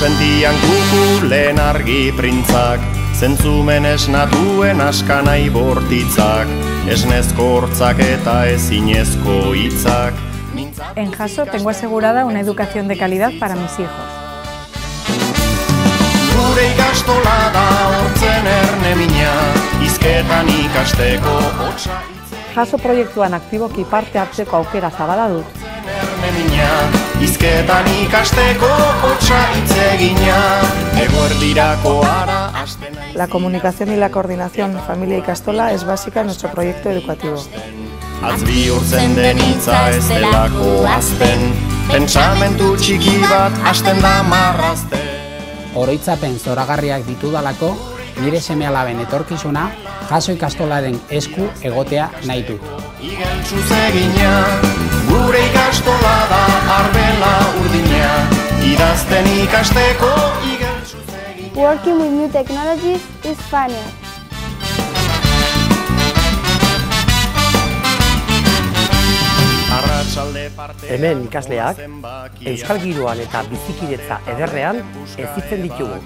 sentian kukulen argi printzak, zentzumen esnatuen askanai bortitzak, esnezko hortzak eta ezinezko hitzak. En Jaso tengo asegurada una educación de calidad para mis hijos. Gure ikastola da hortzen erne mina, hizketan ikasteko hotsa Jaso proiektuan aktiboki parte hartzeko aukera zabala dut. Hizketan ikasteko hotsa hitz egina, eguerdirako ara hasten. La comunicación y la coordinación familia-ikastola es básica en nuestro proyecto educativo. Atz bihurtzen den hitza ez delako azten, pentsamentu txiki bat hasten da marrazten. Oroitzapen zoragarriak ditudalako, nire seme-alaben etorkizuna Jaso ikastolaren esku egotea nahi dut. Igeltsuz egina, gure ikastola da arbela urdina, idazten ikasteko igeltsuz egina. Working with new technologies is funnier. Hemen ikasleak, euskal giroan eta bizikidetza ederrean hezitzen ditugu.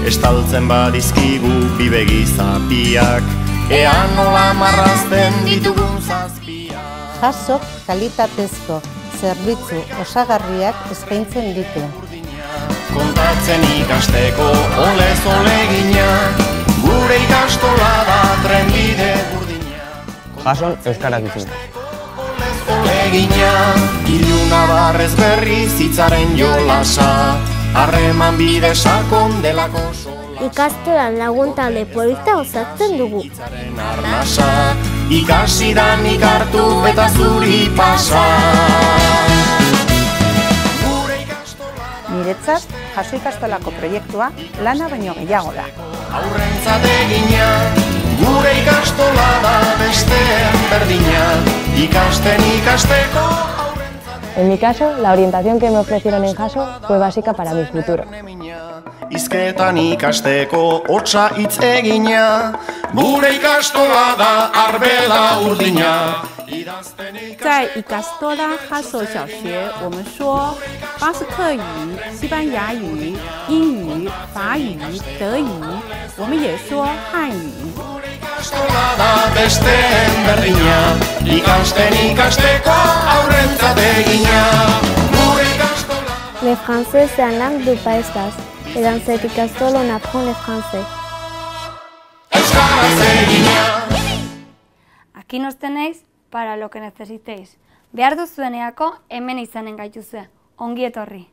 Estaltzen badizkigu bibegi zapiak, ea nola marrazten ditugun zazpiak. Jasok kalitatezko zerbitzu osagarriak eskaintzen ditu. Kontatzen ikasteko olez olegina, gure ikastola da trenbide burdina. Jason euskarak izan. Olegina, iluna barrez berri zitzaren jolasa, harreman bide sakon delako sola. Ikastolan laguntalde polita osatzen dugu. Itzaren arnasa, ikasidan ikartu eta zuri pasa. Niretzat, Jaso ikastolako proiektua lana baino gehiago da. Aurrentzat egina, gure ikastola da besteen berdina, ikasten ikasteko. En mi caso, la orientación que me ofrecieron en Jaso fue básica para mi futuro. Hizketan ikasteko hotsa hitz egina, gure ikastola da arbela urdina. 在伊卡斯多拉哈索小学，我们说巴斯克语、西班牙语、英语、法语、德语，我们也说汉语。 Les français c'est une langue de países et dans cette école on apprend le français. Aquí nos tenéis para lo que necesitéis. Behar duzueneako hemen izanen gaituzue. Ongi etorri.